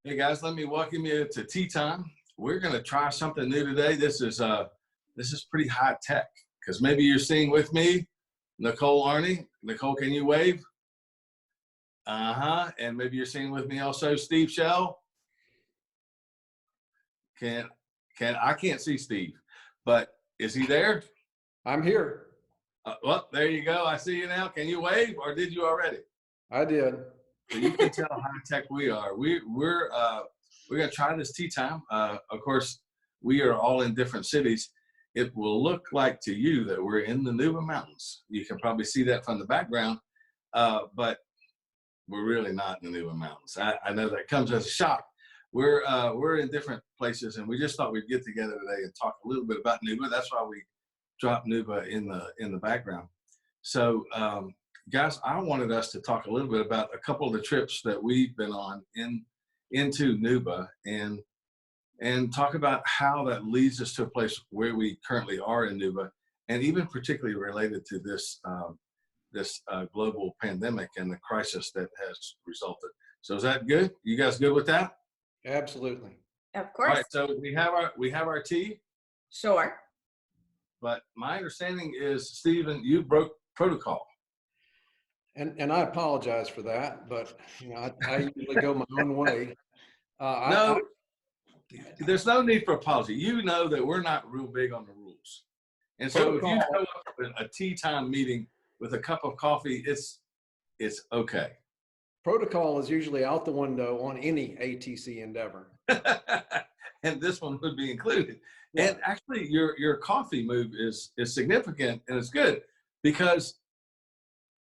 Hey guys, let me welcome you to Tea Time. We're going to try something new today. This is pretty high tech because maybe you're seeing with me Nicole Arney. Nicole, can you wave? And maybe you're seeing with me also Steve Shell. I can't see Steve, but is he there? I'm here. Well, there you go. I see you now. Can you wave, or did you already? I did. So you can tell how high tech we are. We're going to try this tea time. Of course, we are all in different cities. It will look like to you that we're in the Nuba Mountains. You can probably see that from the background, but we're really not in the Nuba Mountains. I know that comes as a shock. We're in different places, and we just thought we'd get together today and talk a little bit about Nuba. That's why we dropped Nuba in the background. So. Guys, I wanted us to talk a little bit about a couple of the trips that we've been on into Nuba and talk about how that leads us to a place where we currently are in Nuba, and even particularly related to this global pandemic and the crisis that has resulted. So is that good? You guys good with that? Absolutely. Of course. All right. So we have our tea. Sure. But my understanding is, Stephen, you broke protocol. And I apologize for that, but I usually go my own way. There's no need for apology. You know that we're not real big on the rules. And so if you show up at a tea time meeting with a cup of coffee, it's okay. Protocol is usually out the window on any ATC endeavor. And this one would be included. Yeah. And actually your coffee move is significant, and it's good because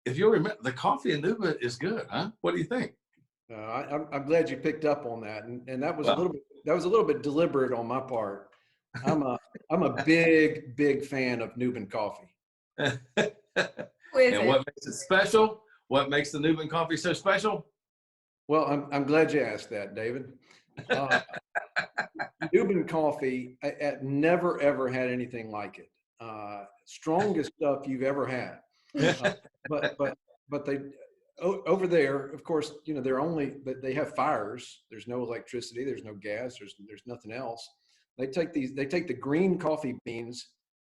if you remember, the coffee in Nuba is good, huh? What do you think? I'm glad you picked up on that, and that was a little bit deliberate on my part. I'm a big fan of Nuban coffee. And what makes it special? What makes the Nuban coffee so special? Well, I'm glad you asked that, David. Nuban coffee, I never ever had anything like it. Strongest stuff you've ever had. But they over there, of course, they have fires. There's no electricity. There's no gas. There's nothing else. They take the green coffee beans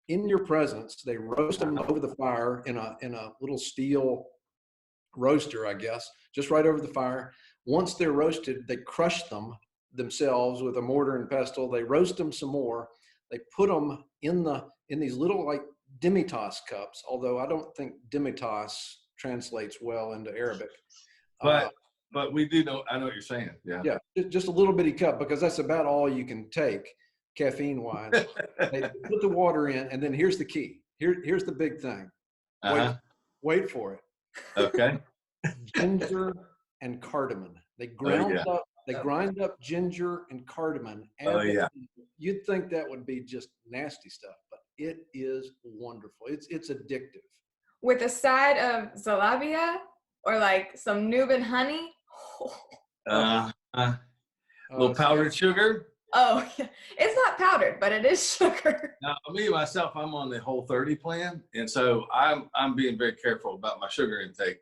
in your presence. They roast them over the fire in a little steel roaster, I guess, just right over the fire. Once they're roasted, they crush them themselves with a mortar and pestle. They roast them some more. They put them in these little demitas cups, although I don't think demitas translates well into Arabic. But we do know, I know what you're saying. Yeah. Yeah, just a little bitty cup, because that's about all you can take caffeine wise. They put the water in, and then here's the key. Here's the big thing. Wait for it. Okay. Ginger and cardamom. They grind up ginger and cardamom. You'd think that would be just nasty stuff, but it is wonderful. It's addictive. With a side of zalabia or some Nuban honey. Little powdered sugar. Oh, yeah. It's not powdered, but it is sugar. Now, me myself, I'm on the Whole30 plan, and so I'm being very careful about my sugar intake.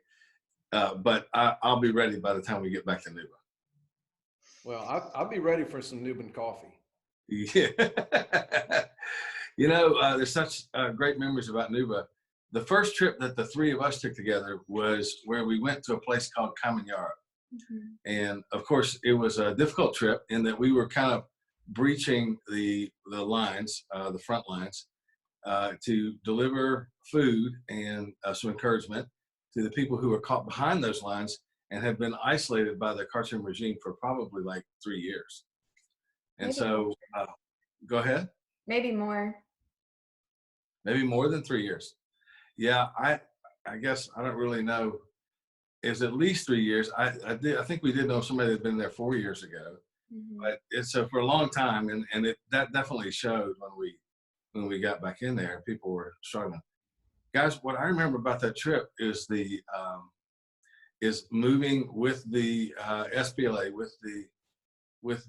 But I'll be ready by the time we get back to Nuba. Well, I'll be ready for some Nuban coffee. Yeah. There's such great memories about Nuba. The first trip that the three of us took together was where we went to a place called Kamanyara. Mm-hmm. And of course, it was a difficult trip in that we were kind of breaching the lines, the front lines, to deliver food and some encouragement to the people who were caught behind those lines and have been isolated by the Khartoum regime for probably 3 years. And maybe so, go ahead. Maybe more. Maybe more than 3 years. Yeah, I guess I don't really know. It's at least 3 years. I think we did know somebody that had been there 4 years ago. Mm-hmm. But it's for a long time, and that definitely showed when we got back in there. People were struggling. Guys, what I remember about that trip is moving with the SPLA, with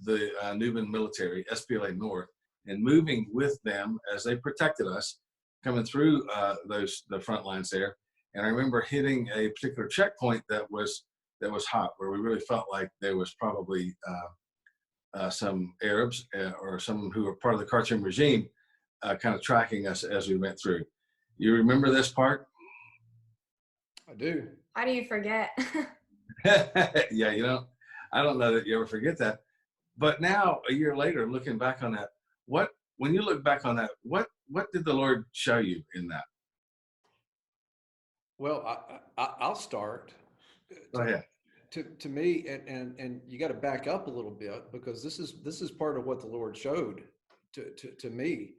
the Nuban military, SPLA North, and moving with them as they protected us coming through the front lines there. And I remember hitting a particular checkpoint that was hot, where we really felt like there was probably some Arabs or some who were part of the Khartoum regime kind of tracking us as we went through. You remember this part? I do. How do you forget? Yeah, I don't know that you ever forget that. But now, a year later, looking back on that, when you look back on that, what did the Lord show you in that? Well, I'll start. Go ahead. To me, and you got to back up a little bit, because this is part of what the Lord showed to me.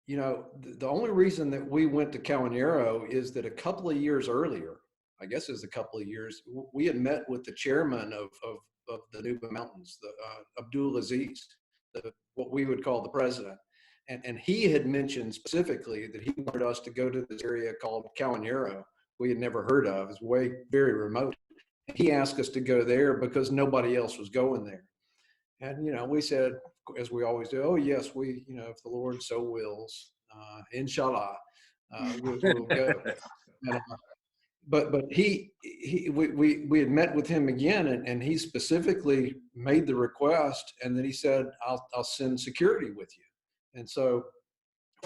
The only reason that we went to Cawanero is that a couple of years earlier, I guess it was a couple of years, we had met with the chairman of the Nuba Mountains, the Abdul Aziz, what we would call the president. And he had mentioned specifically that he wanted us to go to this area called Cawanero we had never heard of. It's very remote. He asked us to go there because nobody else was going there. And, we said, as we always do, oh, yes, if the Lord so wills, inshallah, we'll go. And, but we had met with him again, and he specifically made the request, and then he said, I'll send security with you. And so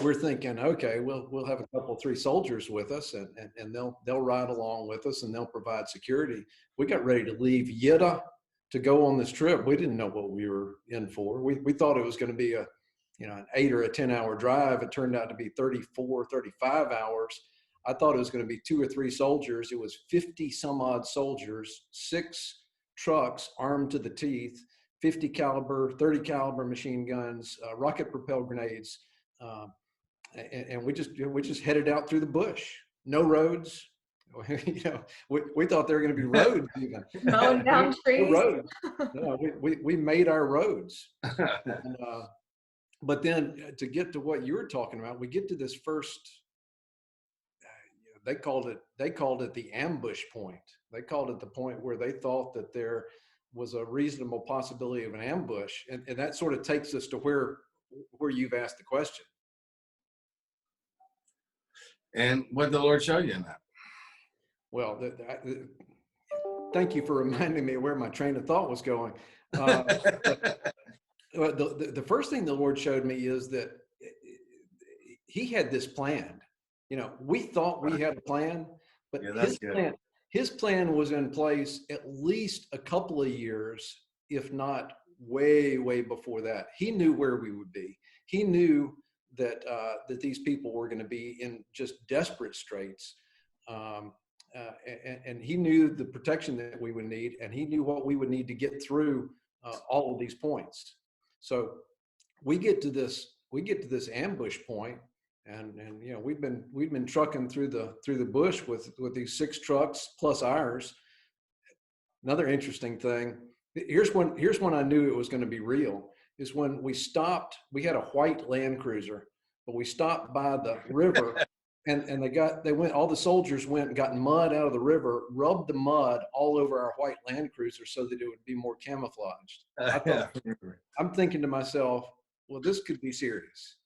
we're thinking, okay, we'll have a couple, 3 soldiers with us, and they'll ride along with us, and they'll provide security. We got ready to leave Yidda to go on this trip. We didn't know what we were in for. We thought it was going to be an 8 or a 10-hour drive. It turned out to be 34, 35 hours. I thought it was going to be 2 or 3 soldiers. It was 50 some odd soldiers, 6 trucks armed to the teeth, 50 caliber, 30 caliber machine guns, rocket propelled grenades. And we just headed out through the bush. No roads. We thought there were going to be roads even. Mowing down trees. No roads. No, we made our roads. And, but then to get to what you were talking about, we get to this first. They called it the ambush point. They called it the point where they thought that there was a reasonable possibility of an ambush, and that sort of takes us to where you've asked the question. And what did the Lord show you in that? Well, thank you for reminding me where my train of thought was going. The first thing the Lord showed me is that he had this planned. We thought we had a plan, but his plan was in place at least a couple of years, if not way, way before that. He knew where we would be. He knew that these people were going to be in just desperate straits. And he knew the protection that we would need, and he knew what we would need to get through all of these points. So we get to this ambush point, and we've been trucking through the bush with these 6 trucks plus ours. Another interesting thing, here's when I knew it was going to be real, is when we stopped. We had a white Land Cruiser, but we stopped by the river, and all the soldiers went and got mud out of the river, rubbed the mud all over our white Land Cruiser so that it would be more camouflaged. I'm thinking to myself, well, this could be serious.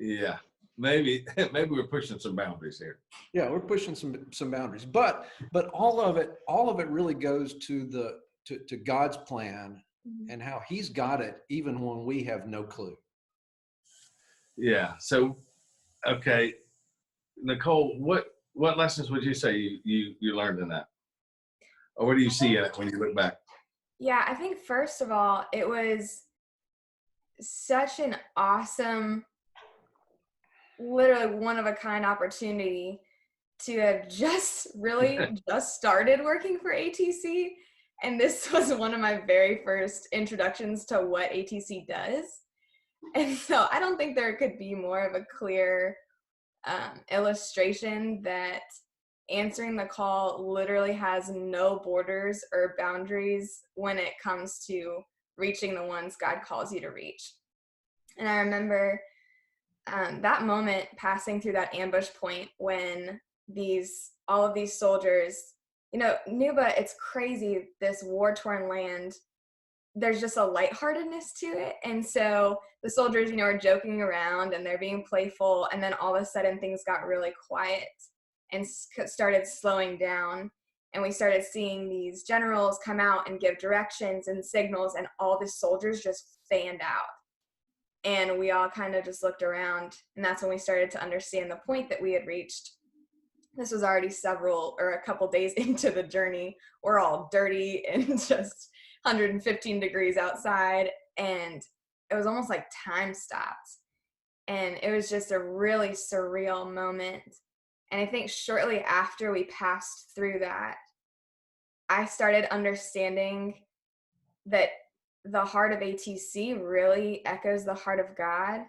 Yeah, maybe we're pushing some boundaries here. Yeah, we're pushing some boundaries, but all of it really goes to God's plan and how He's got it, even when we have no clue. Yeah. So, okay, Nicole, what lessons would you say you learned in that, or what do you see in it when you look back? Yeah, I think first of all, it was such an awesome, literally one of a kind opportunity to have just started working for ATC. And this was one of my very first introductions to what ATC does. And so I don't think there could be more of a clear illustration that answering the call literally has no borders or boundaries when it comes to reaching the ones God calls you to reach. And I remember that moment passing through that ambush point when all of these soldiers, Nuba, it's crazy, this war-torn land, there's just a lightheartedness to it. And so the soldiers, are joking around and they're being playful. And then all of a sudden things got really quiet and started slowing down. And we started seeing these generals come out and give directions and signals, and all the soldiers just fanned out. And we all kind of just looked around, and that's when we started to understand the point that we had reached. This was already a couple days into the journey. We're all dirty and just 115 degrees outside, and it was almost like time stopped. And it was just a really surreal moment. And I think shortly after we passed through that, I started understanding that the heart of ATC really echoes the heart of God,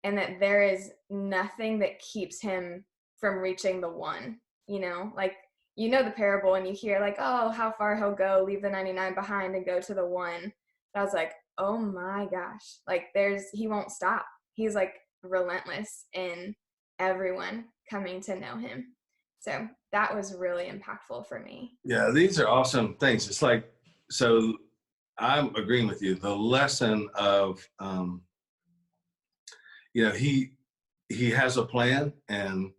and that there is nothing that keeps him from reaching the one. Like, the parable, and you hear like, oh, how far he'll go, leave the 99 behind and go to the one. But I was like, oh my gosh, like he won't stop. He's like relentless in everyone coming to know him. So that was really impactful for me. Yeah, these are awesome things. It's like, so I'm agreeing with you. The lesson of, he has a plan, and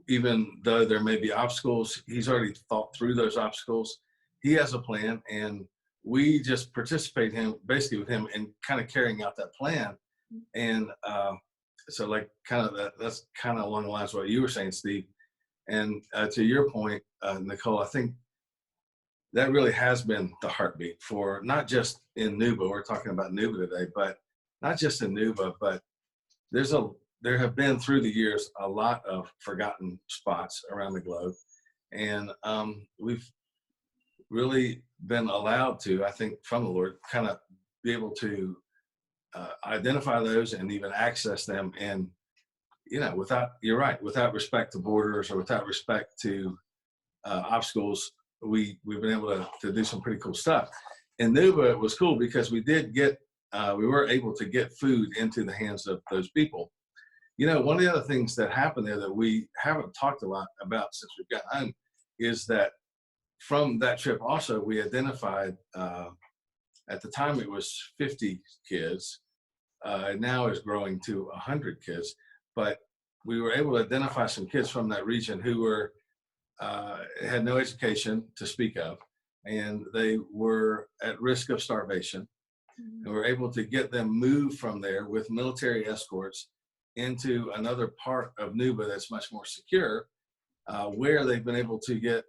even though there may be obstacles, he's already thought through those obstacles. He has a plan, and we just participate basically with him in kind of carrying out that plan. And so like that's kind of along the lines of what you were saying, Steve. And to your point, Nicole, I think that really has been the heartbeat for not just in Nuba. We're talking about Nuba today, but not just in Nuba, but there have been through the years a lot of forgotten spots around the globe. And we've really been allowed to, I think, from the Lord, kind of be able to identify those and even access them. And, you're right, without respect to borders or without respect to obstacles, we've been able to do some pretty cool stuff. In Nuba, it was cool because we were able to get food into the hands of those people. One of the other things that happened there that we haven't talked a lot about since we've got home is that from that trip also, we identified, at the time it was 50 kids, now it's growing to 100 kids, but we were able to identify some kids from that region who had no education to speak of, and they were at risk of starvation. And we were able to get them moved from there with military escorts into another part of Nuba that's much more secure, where they've been able to get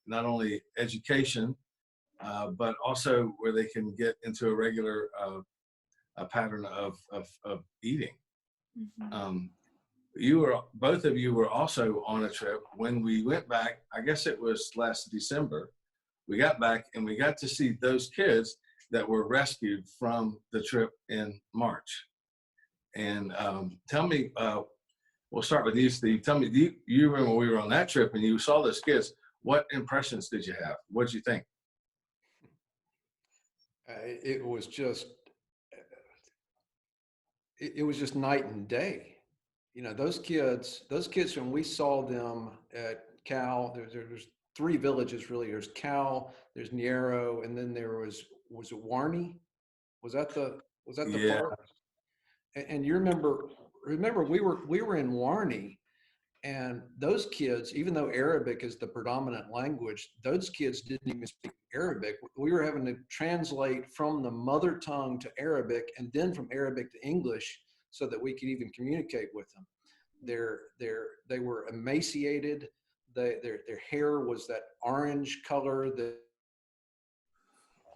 not only education, but also where they can get into a regular pattern of eating. Both of you were also on a trip. When we went back, I guess it was last December, we got back and we got to see those kids that were rescued from the trip in March. And tell me, we'll start with you, Steve. Tell me, do you remember when we were on that trip and you saw those kids, what impressions did you have? What did you think? It was just night and day. Those kids, when we saw them at Cal, there's three villages really. There's Cal, there's Niero, and then there was it Warney? Was that the Yeah. park? And you remember we were in Warney, and those kids, even though Arabic is the predominant language, those kids didn't even speak Arabic. We were having to translate from the mother tongue to Arabic, and then from Arabic to English, so that we could even communicate with them. They were emaciated. Their hair was that orange color that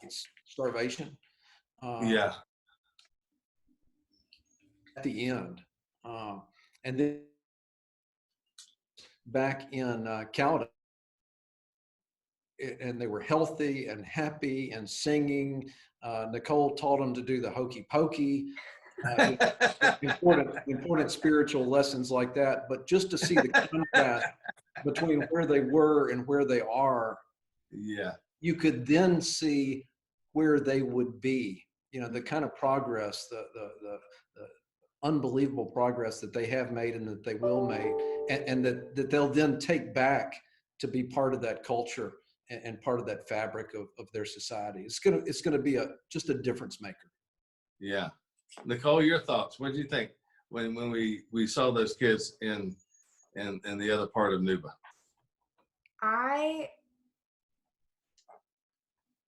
it's starvation. Yeah. At the end. And then back in Calda, and they were healthy and happy and singing. Nicole taught them to do the hokey pokey. Important spiritual lessons like that. But just to see the contrast between where they were and where they are, yeah, you could then see where they would be. The kind of progress, the unbelievable progress that they have made and that they will make, and that they'll then take back to be part of that culture and part of that fabric of their society. It's gonna be just a difference maker. Yeah. Nicole, your thoughts. What did you think when we saw those kids in the other part of Nuba? I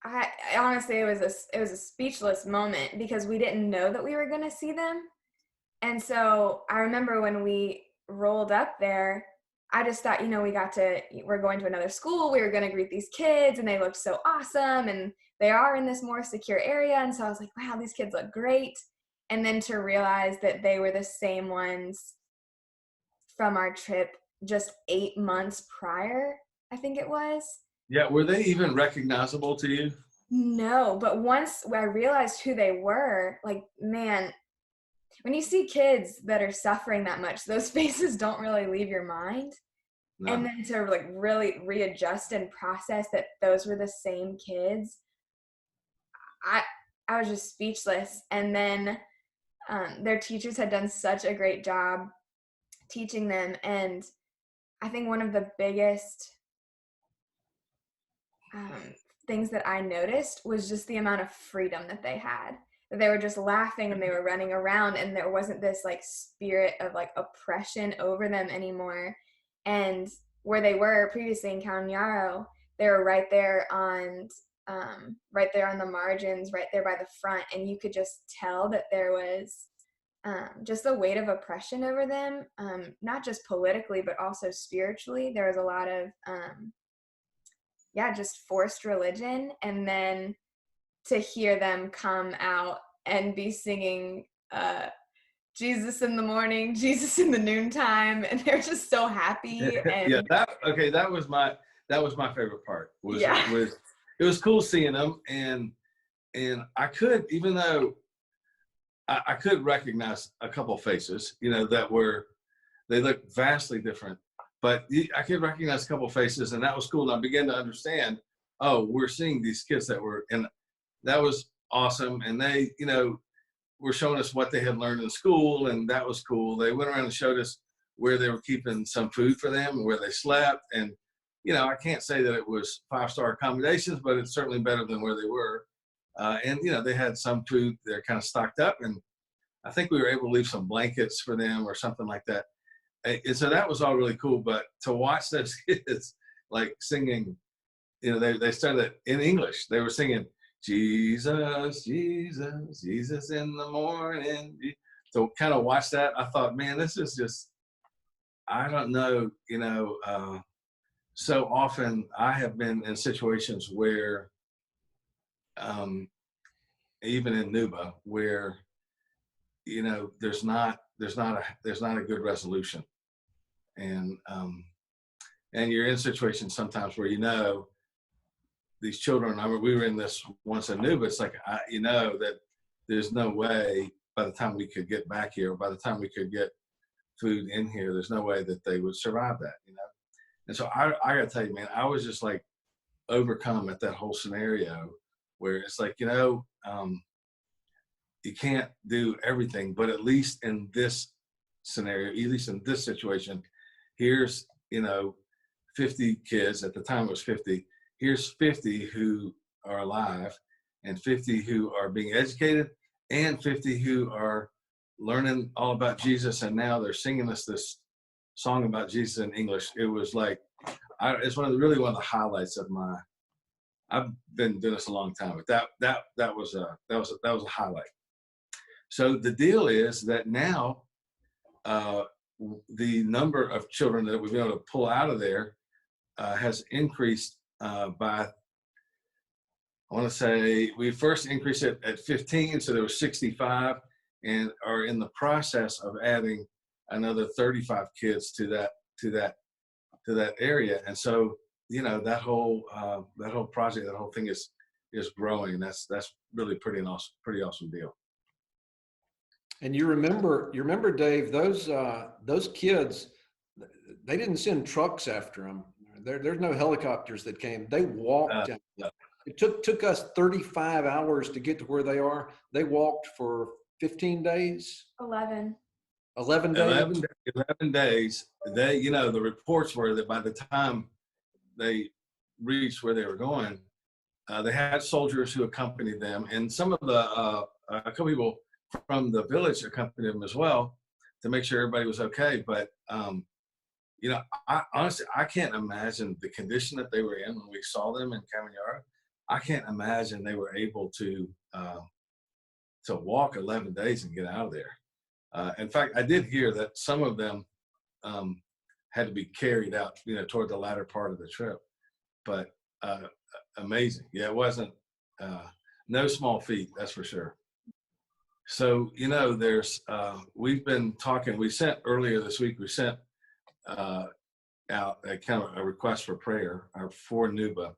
I honestly, it was a speechless moment because we didn't know that we were going to see them. And so I remember when we rolled up there, I just thought, we're going to another school. We were going to greet these kids and they looked so awesome. And they are in this more secure area. And so I was like, wow, these kids look great. And then to realize that they were the same ones from our trip just 8 months prior, I think it was. Yeah, were they even recognizable to you? No, but once I realized who they were, like, man, when you see kids that are suffering that much, those faces don't really leave your mind. No. And then to like really readjust and process that those were the same kids, I was just speechless. And then their teachers had done such a great job teaching them. And I think one of the biggest things that I noticed was just the amount of freedom that they had. That they were just laughing and they were running around, and there wasn't this like spirit of like oppression over them anymore. And where they were previously in Kilimanjaro, they were right there on the margins, right there by the front, and you could just tell that there was just a weight of oppression over them, not just politically but also spiritually. There was a lot of just forced religion. And then to hear them come out and be singing Jesus in the morning, Jesus in the noontime, and they're just so happy. And Yeah, that was my favorite part. It was cool seeing them, and I could, even though I could recognize a couple of faces, they looked vastly different, but I could recognize a couple of faces, and that was cool. And I began to understand, oh, we're seeing these kids and that was awesome. And they, were showing us what they had learned in school, and that was cool. They went around and showed us where they were keeping some food for them and where they slept. And, I can't say that it was 5-star accommodations, but it's certainly better than where they were. And, they had some food. They're kind of stocked up, and I think we were able to leave some blankets for them or something like that. And so that was all really cool. But to watch those kids like singing, they started in English. They were singing, Jesus, Jesus, Jesus in the morning. So kind of watch that. I thought, man, this is just, I don't know, so often I have been in situations where, even in Nuba, where, there's not a good resolution. And you're in situations sometimes where, these children, we were in this once in Nuba, it's like, that there's no way by the time we could get back here, or by the time we could get food in here, there's no way that they would survive that, And so I got to tell you, man, I was just like overcome at that whole scenario where it's like, you can't do everything, but at least in this scenario, at least in this situation, here's, 50 kids, at the time it was 50, here's 50 who are alive, and 50 who are being educated, and 50 who are learning all about Jesus, and now they're singing us this song about Jesus in English. It was like, it's really one of the highlights of I've been doing this a long time, but that was a highlight. So the deal is that now the number of children that we've been able to pull out of there has increased by, I want to say, we first increased it at 15, so there were 65, and are in the process of adding another 35 kids to that area. And so, that whole project, that whole thing is growing, and that's really pretty awesome deal. And you remember, Dave, those kids, they didn't send trucks after them. There's no helicopters that came. They walked down. It took us 35 hours to get to where they are. They walked for 15 days. 11 days. 11 days. They, the reports were that by the time they reached where they were going, they had soldiers who accompanied them, and some of a couple people from the village accompanied them as well to make sure everybody was okay. But I honestly, I can't imagine the condition that they were in when we saw them in Kilimanjaro. I can't imagine they were able to walk 11 days and get out of there. In fact, I did hear that some of them had to be carried out, toward the latter part of the trip. But amazing. Yeah, it wasn't no small feat, that's for sure. So, there's, we've been talking, we sent earlier this week, we sent out a kind of a request for prayer for Nuba.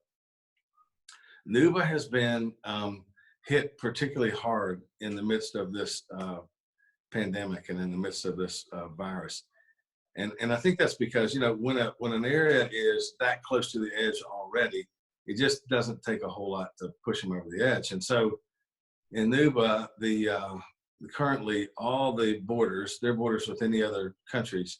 Nuba has been hit particularly hard in the midst of this pandemic and in the midst of this virus. And I think that's because, when an area is that close to the edge already, it just doesn't take a whole lot to push them over the edge. And so in Nuba, currently all the borders, their borders with any other countries,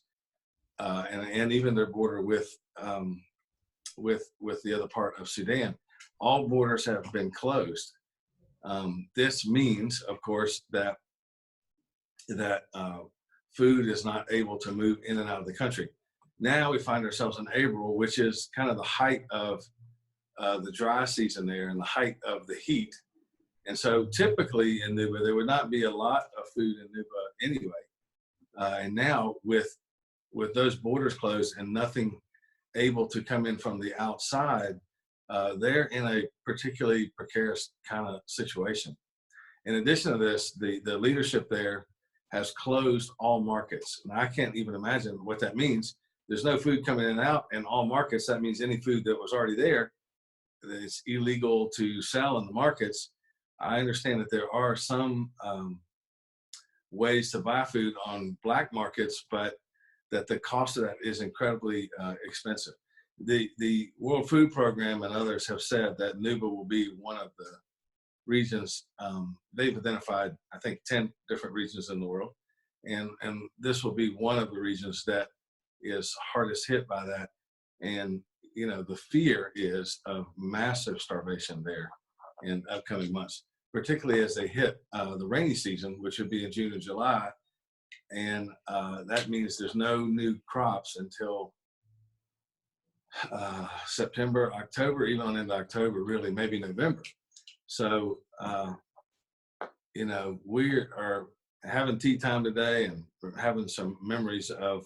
and even their border with the other part of Sudan, all borders have been closed. This means, of course, that food is not able to move in and out of the country. Now we find ourselves in April, which is kind of the height of the dry season there and the height of the heat. And so typically in Nuba, there would not be a lot of food in Nuba anyway. And now with those borders closed and nothing able to come in from the outside, they're in a particularly precarious kind of situation. In addition to this, the leadership there has closed all markets. And I can't even imagine what that means. There's no food coming in and out, and all markets, that means any food that was already there, that it's illegal to sell in the markets. I understand that there are some ways to buy food on black markets, but that the cost of that is incredibly expensive. The World Food Program and others have said that Nuba will be one of the regions. They've identified, I think, 10 different regions in the world. And this will be one of the regions that is hardest hit by that. And, the fear is of massive starvation there in upcoming months, particularly as they hit the rainy season, which would be in June and July. And that means there's no new crops until September, October, even on into October, really, maybe November. So, we are having tea time today and we're having some memories of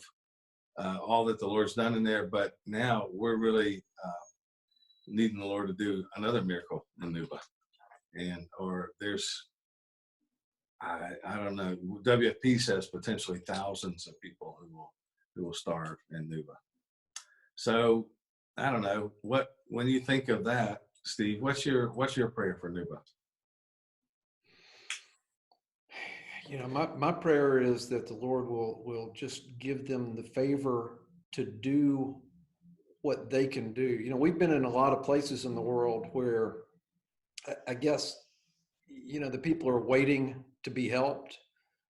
all that the Lord's done in there. But now we're really needing the Lord to do another miracle in Nuba. Or there's, I don't know, WFP says potentially thousands of people who will starve in Nuba. So I don't know, when you think of that, Steve, what's your prayer for Nuba? My prayer is that the Lord will just give them the favor to do what they can do. We've been in a lot of places in the world where I guess, the people are waiting to be helped.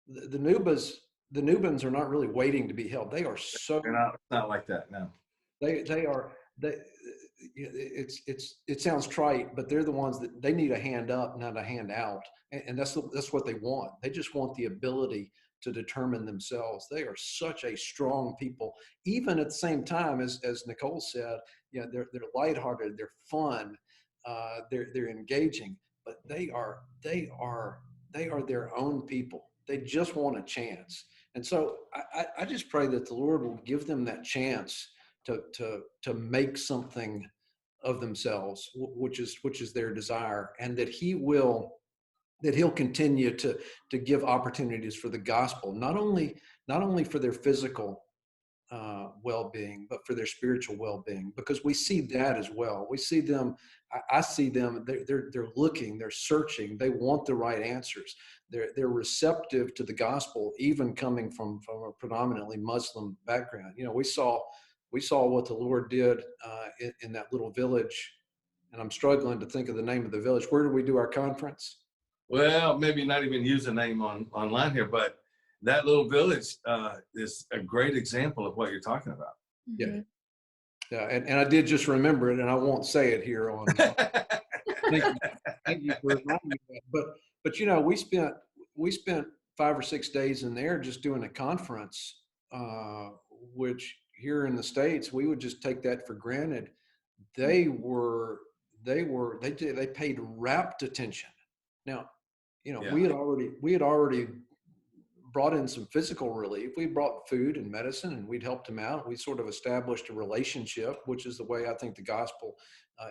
The Nubans are not really waiting to be helped. They are so. They're not like that, no. They are. It sounds trite, but they're the ones that they need a hand up, not a hand out, and that's what they want. They just want the ability to determine themselves. They are such a strong people. Even at the same time, as Nicole said, they're lighthearted, they're fun, they're engaging, but they are their own people. They just want a chance, and so I just pray that the Lord will give them that chance to make something of themselves, which is their desire, and that he'll continue to give opportunities for the gospel, not only for their physical well-being, but for their spiritual well-being, because we see that as well. We see them. I see them. They're looking. They're searching. They want the right answers. They're receptive to the gospel, even coming from a predominantly Muslim background. We saw what the Lord did in that little village, and I'm struggling to think of the name of the village. Where did we do our conference? Well, maybe not even use a name online here, but that little village is a great example of what you're talking about. Yeah, yeah, and I did just remember it, and I won't say it here on. Thank you for reminding me of that. But we spent 5 or 6 days in there just doing a conference, which here in the States we would just take that for granted. They were they paid rapt attention. Now, Yeah. we had already brought in some physical relief. We brought food and medicine, and we'd helped them out. We sort of established a relationship, which is the way I think the gospel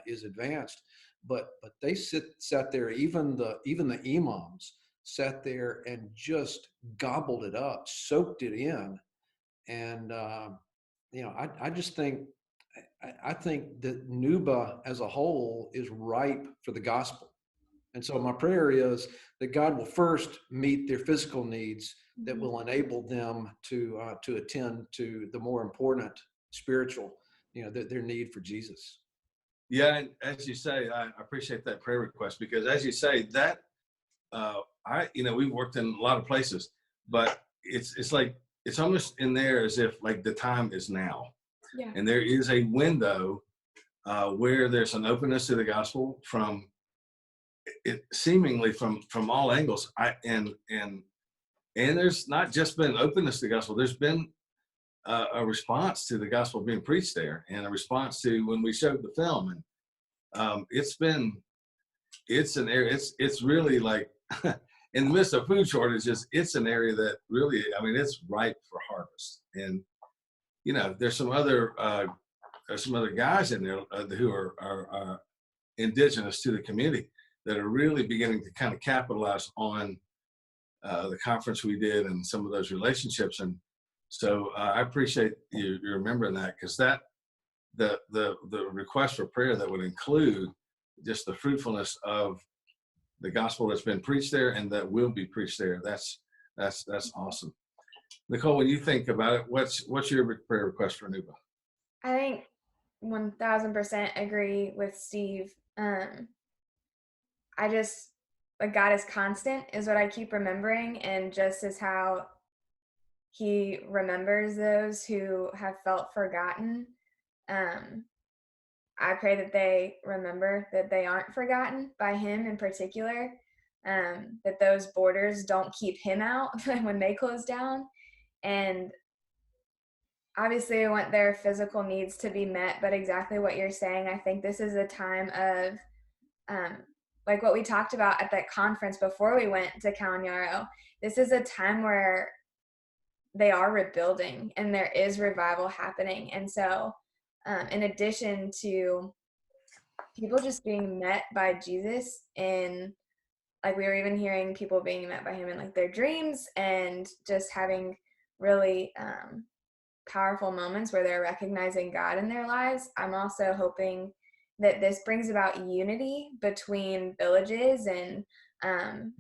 is advanced. But they sat there. Even the imams sat there and just gobbled it up, soaked it in, and I just think. I think that Nuba as a whole is ripe for the gospel. And so my prayer is that God will first meet their physical needs that will enable them to attend to the more important spiritual, their need for Jesus. Yeah, and as you say, I appreciate that prayer request, because as you say that, we've worked in a lot of places, but it's like, it's almost in there as if like the time is now. Yeah. And there is a window where there's an openness to the gospel from it seemingly from all angles. And there's not just been openness to the gospel. There's been a response to the gospel being preached there, and a response to when we showed the film. And it's an area. It's really like in the midst of food shortages, it's an area that really, I mean, it's ripe for harvest. And there's some other guys in there who are indigenous to the community that are really beginning to kind of capitalize on the conference we did and some of those relationships. And so I appreciate you remembering that, because that the request for prayer that would include just the fruitfulness of the gospel that's been preached there and that will be preached there. That's awesome. Nicole, when you think about it, what's your prayer request for Nuba? I think 1000% agree with Steve. I just, like, God is constant is what I keep remembering, and just as how he remembers those who have felt forgotten. I pray that they remember that they aren't forgotten by him in particular, that those borders don't keep him out when they close down. And obviously I want their physical needs to be met, but exactly what you're saying, I think this is a time of, like what we talked about at that conference before we went to Kilimanjaro, this is a time where they are rebuilding and there is revival happening. And so in addition to people just being met by Jesus, and like we were even hearing people being met by him in like their dreams, and just having really powerful moments where they're recognizing God in their lives, I'm also hoping that this brings about unity between villages and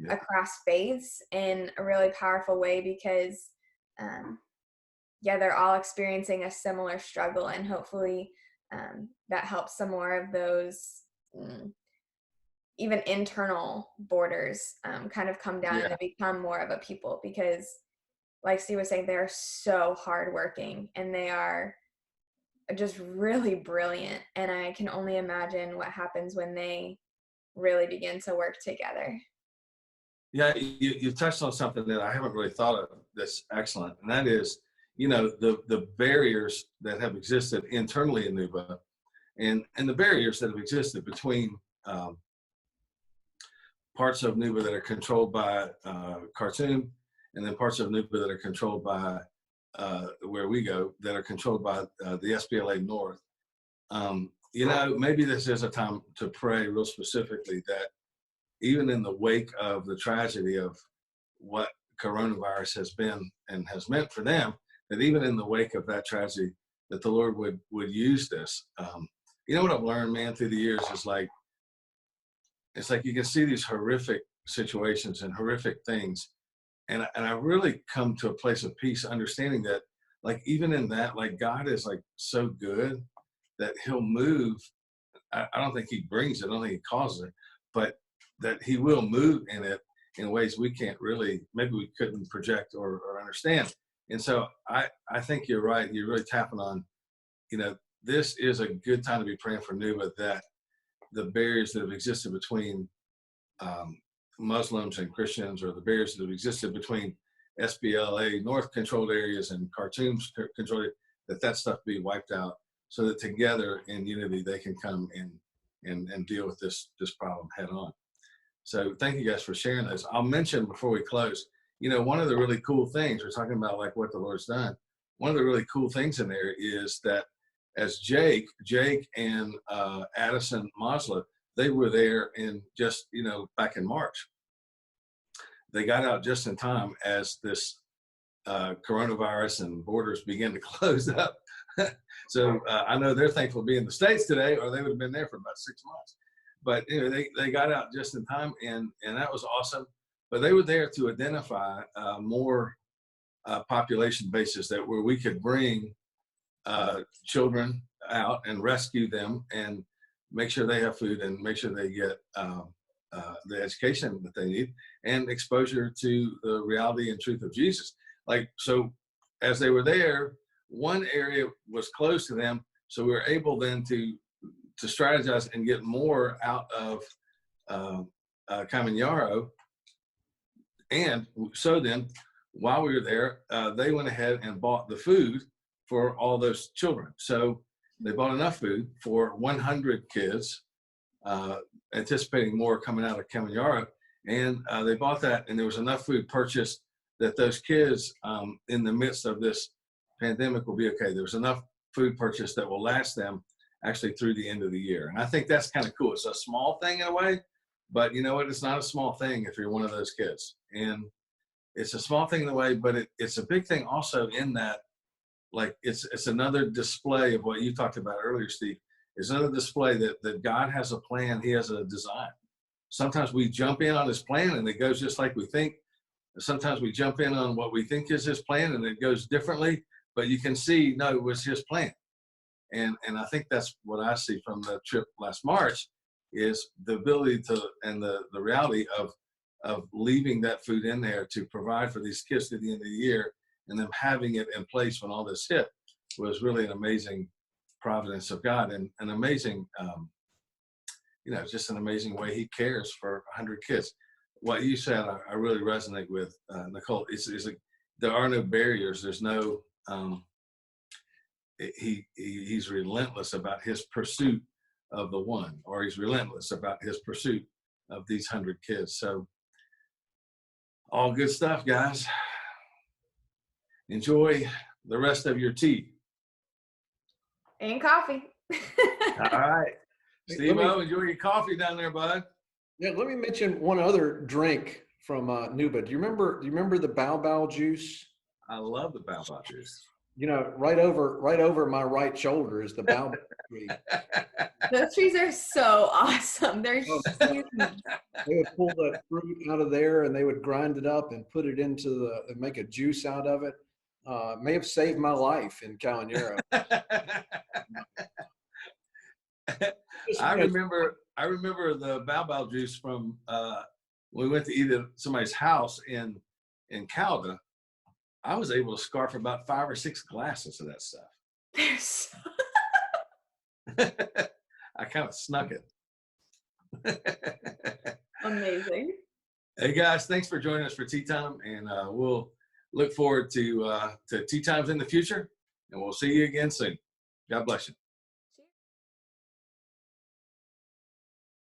across faiths in a really powerful way, because they're all experiencing a similar struggle, and hopefully that helps some more of those even internal borders kind of come down and become more of a people, because like Steve was saying, they're so hardworking and they are just really brilliant. And I can only imagine what happens when they really begin to work together. Yeah, you touched on something that I haven't really thought of that's excellent. And that is, the barriers that have existed internally in Nuba, and the barriers that have existed between parts of Nuba that are controlled by Khartoum, and then parts of Nuba that are controlled by where we go, that are controlled by the SPLA North. Maybe this is a time to pray real specifically that even in the wake of the tragedy of what coronavirus has been and has meant for them, that even in the wake of that tragedy, that the Lord would use this. What I've learned, man, through the years is it's like you can see these horrific situations and horrific things. And I really come to a place of peace, understanding that, like, even in that, like, God is like so good that he'll move. I don't think he brings it, I don't think he causes it, but that he will move in it in ways we can't really, maybe we couldn't project or understand. And so I think you're right. You're really tapping on, this is a good time to be praying for Nuba, that the barriers that have existed between Muslims and Christians, or the barriers that have existed between SPLA North controlled areas and Khartoum's controlled areas, that stuff be wiped out, so that together in unity they can come and deal with this problem head on. So thank you guys for sharing those. I'll mention before we close, one of the really cool things, we're talking about like what the Lord's done. One of the really cool things in there is that as Jake and Addison Maslow, they were there in just, back in March. They got out just in time as this coronavirus and borders began to close up. So I know they're thankful to be in the States today, or they would have been there for about 6 months. But they got out just in time, and that was awesome. But they were there to identify more population bases where we could bring children out and rescue them and make sure they have food and make sure they get the education that they need and exposure to the reality and truth of Jesus. So as they were there, one area was closed to them, so we were able then to strategize and get more out of Kilimanjaro. And so then, while we were there, they went ahead and bought the food for all those children. So they bought enough food for 100 kids, anticipating more coming out of Kilimanjaro. And they bought that, and there was enough food purchased that those kids, in the midst of this pandemic, will be okay. There was enough food purchased that will last them actually through the end of the year. And I think that's kind of cool. It's a small thing in a way, but you know what? It's not a small thing if you're one of those kids. And it's a small thing in a way, but it's a big thing also in that, it's another display of what you talked about earlier, Steve. It's another display that God has a plan. He has a design. Sometimes we jump in on his plan and it goes just like we think. Sometimes we jump in on what we think is his plan and it goes differently, but you can see, no, it was his plan. And I think that's what I see from the trip last March is the ability to, and the reality of leaving that food in there to provide for these kids to the end of the year, and them having it in place when all this hit was really an amazing providence of God, and an amazing, just an amazing way he cares for 100 kids. What you said, I really resonate with, Nicole. It's like there are no barriers. There's no, he's relentless about his pursuit of the one, or he's relentless about his pursuit of these 100 kids. So all good stuff, guys. Enjoy the rest of your tea. And coffee. All right. Steve-O, enjoy your coffee down there, bud. Yeah, let me mention one other drink from Nuba. Do you remember the Bao juice? I love the Bao juice. Right over my right shoulder is the Bao tree. Those trees are so awesome. They're huge. They would pull that fruit out of there and they would grind it up and put it into and make a juice out of it. May have saved my life in Kilimanjaro. I remember the Bao juice from when we went to eat at somebody's house in Calda. I was able to scarf about 5 or 6 glasses of that stuff. I kind of snuck it. Amazing. Hey guys, thanks for joining us for Tea Time, and we'll look forward to Tea Times in the future, and we'll see you again soon. God bless you.